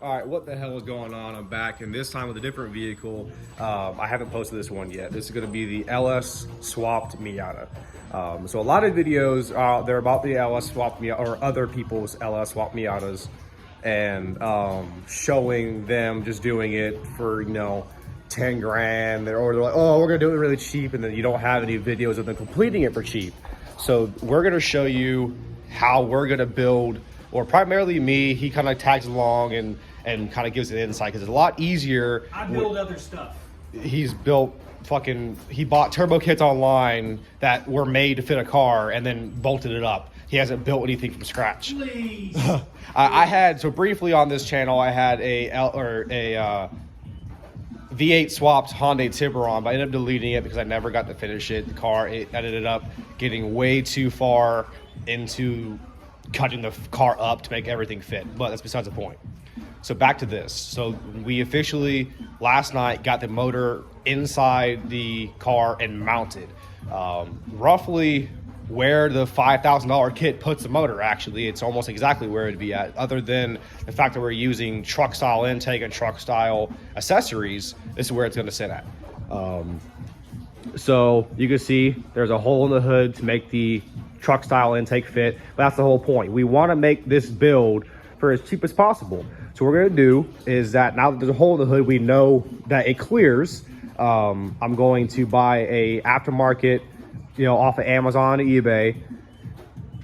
All right, what the hell is going on? I'm back, and this time with a different vehicle. I haven't posted this one yet. This is going to be the LS swapped Miata. So a lot of videos, they're about the LS swapped Miata or other people's LS swapped Miatas, and showing them just doing it for 10 grand, or they're like, oh, we're gonna do it really cheap, and then you don't have any videos of them completing it for cheap. So we're gonna show you how we're gonna build, or primarily me. He kind of tags along and kind of gives an insight, because it's a lot easier. I build other stuff. He bought turbo kits online that were made to fit a car and then bolted it up. He hasn't built anything from scratch. Please. I had, so briefly on this channel, I had a V8 swapped Hyundai Tiburon, but I ended up deleting it because I never got to finish it. It ended up getting way too far into cutting the car up to make everything fit, but that's besides the point. So back to this. So we officially last night got the motor inside the car and mounted. Roughly where the $5,000 kit puts the motor, actually. It's almost exactly where it'd be at, other than the fact that we're using truck style intake and truck style accessories. This is where it's gonna sit at. So you can see there's a hole in the hood to make the truck style intake fit, but that's the whole point. We want to make this build for as cheap as possible. So what we're going to do is that now that there's a hole in the hood, we know that it clears. I'm going to buy a aftermarket, off of Amazon or eBay,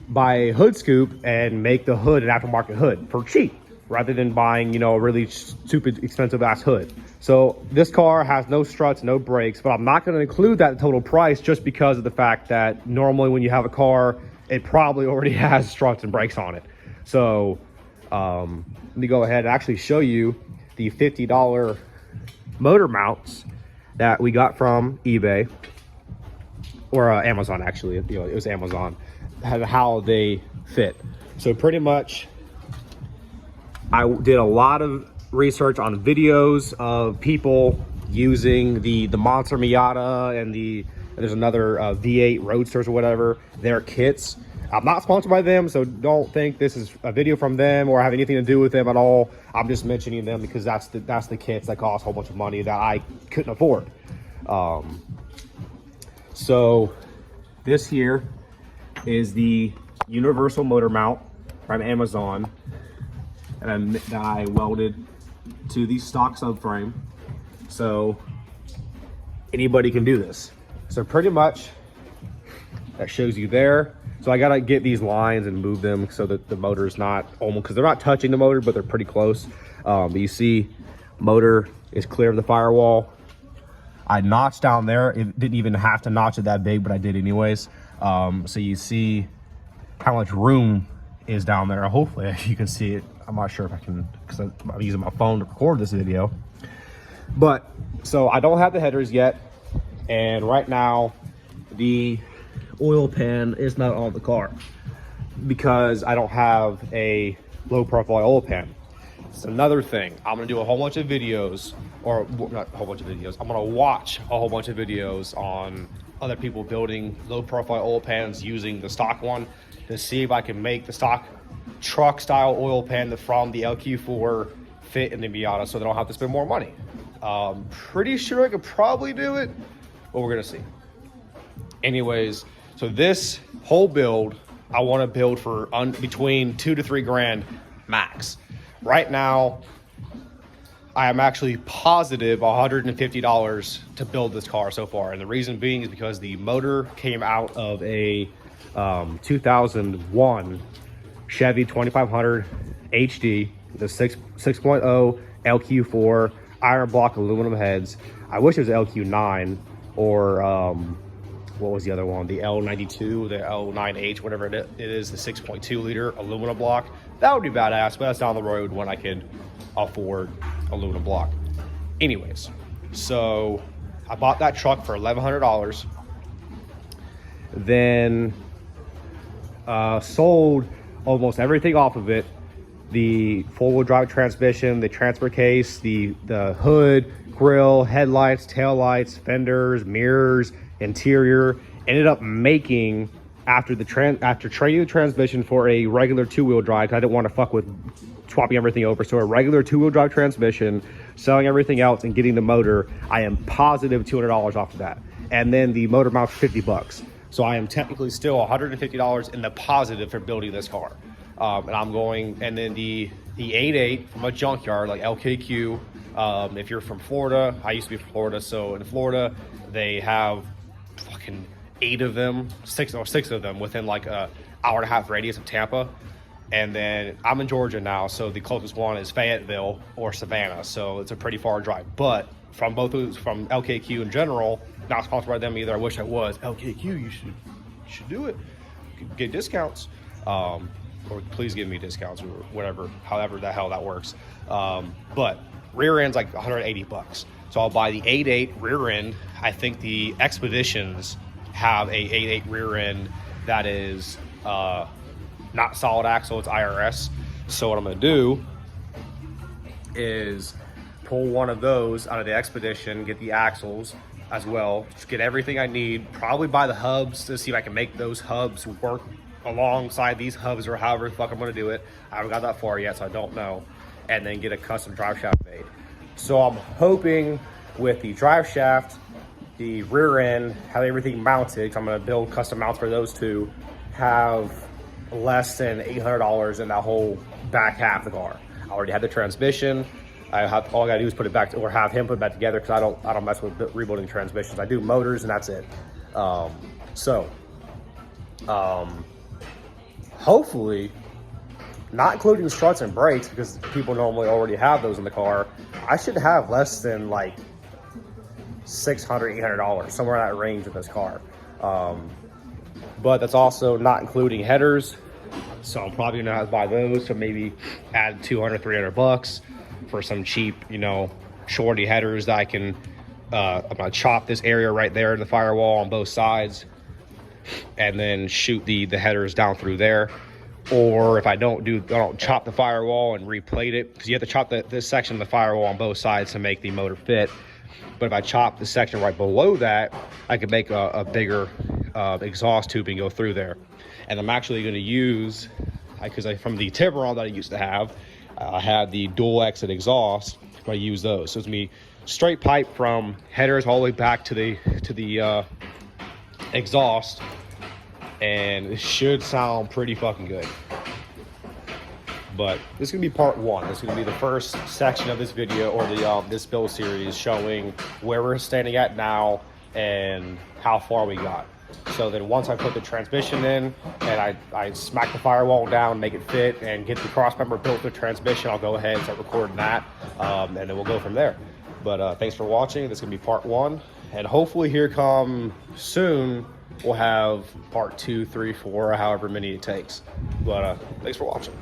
buy a hood scoop and make the hood an aftermarket hood for cheap, rather than buying, a really stupid expensive ass hood. So this car has no struts, no brakes, but I'm not going to include that in the total price, just because of the fact that normally when you have a car, it probably already has struts and brakes on it. So let me go ahead and actually show you the $50 motor mounts that we got from eBay, or Amazon. Actually, it was Amazon, how they fit. So pretty much I did a lot of research on videos of people using the Monster Miata and there's another V8 Roadsters or whatever, their kits. I'm not sponsored by them, so don't think this is a video from them or have anything to do with them at all. I'm just mentioning them because that's the kits that cost a whole bunch of money that I couldn't afford. So this here is the universal motor mount from Amazon, and that I welded to the stock subframe, so anybody can do this. So pretty much that shows you there. So I gotta get these lines and move them so that the motor is not almost, because they're not touching the motor, but they're pretty close. But you see, motor is clear of the firewall. I notched down there. It didn't even have to notch it that big, but I did anyways. So you see how much room is down there. Hopefully you can see it. I'm not sure if I can, because I'm using my phone to record this video. But so I don't have the headers yet, and right now the oil pan is not on the car because I don't have a low profile oil pan. It's another thing. I'm gonna do a whole bunch of videos, or not a whole bunch of videos, I'm gonna watch a whole bunch of videos on other people building low profile oil pans using the stock one, to see if I can make the stock truck style oil pan from the LQ4 fit in the Miata, so they don't have to spend more money. Pretty sure I could probably do it, but we're gonna see. Anyways, so this whole build, I want to build for between 2 to 3 grand max. Right now, I am actually positive $150 to build this car so far. And the reason being is because the motor came out of a 2001 Chevy 2500 HD, the 6.0 LQ4 iron block aluminum heads. I wish it was LQ9 or what was the other one? The L92, the L9H, whatever it is, the 6.2 liter aluminum block. That would be badass, but that's down the road when I could afford aluminum block. Anyways, so I bought that truck for $1,100. Then sold almost everything off of it. The four-wheel drive transmission, the transfer case, the hood, grill, headlights, taillights, fenders, mirrors, interior. Ended up making, after trading the transmission for a regular two-wheel drive, 'cause I didn't want to fuck with swapping everything over. So a regular 2-wheel drive transmission, selling everything else and getting the motor, I am positive $200 off of that. And then the motor mount's 50 bucks. So I am technically still $150 in the positive for building this car. And I'm going, and then the 8.8 from a junkyard like LKQ. If you're from Florida, I used to be from Florida, so in Florida they have fucking 8 of them, 6 of them within like a hour-and-a-half radius of Tampa. And then I'm in Georgia now, so the closest one is Fayetteville or Savannah, so it's a pretty far drive. But from both of those, from LKQ in general, not sponsored by them either, I wish I was. LKQ, you should do it, get discounts, or please give me discounts or whatever, however the hell that works. But rear end's like 180 bucks. So I'll buy the 8.8 rear end. I think the Expeditions have a 8.8 rear end that is not solid axle, it's IRS. So what I'm gonna do is pull one of those out of the Expedition, get the axles as well, just get everything I need, probably buy the hubs to see if I can make those hubs work alongside these hubs or however the fuck I'm gonna do it. I haven't got that far yet, so I don't know. And then get a custom drive shaft made. So I'm hoping with the drive shaft, the rear end, have everything mounted, 'cause I'm gonna build custom mounts for those two, have less than $800 in that whole back half of the car. I already had the transmission. All I gotta do is put it back, or have him put it back together, because I don't mess with rebuilding transmissions. I do motors and that's it. Hopefully, not including struts and brakes, because people normally already have those in the car, I should have less than like $600, $800, somewhere in that range of this car. But that's also not including headers. So I'm probably gonna have to buy those, so maybe add 200, 300 bucks for some cheap, you know, shorty headers that I can, I'm gonna chop this area right there in the firewall on both sides and then shoot the headers down through there. Or if I don't chop the firewall and replate it, because you have to chop this section of the firewall on both sides to make the motor fit. But if I chop the section right below that, I could make a bigger exhaust tubing go through there. And I'm actually going to use, because from the Tiburon that I used to have, I had the dual exit exhaust. I'm going to use those. So it's going to be straight pipe from headers all the way back to the exhaust, and it should sound pretty fucking good. But this is gonna be part 1. This is gonna be the first section of this video, or this build series, showing where we're standing at now and how far we got. So then once I put the transmission in and I smack the firewall down, make it fit, and get the cross member built with the transmission, I'll go ahead and start recording that, and then we'll go from there. But thanks for watching. This is gonna be part 1, and hopefully here come soon we'll have part 2, 3, 4, however many it takes. But thanks for watching.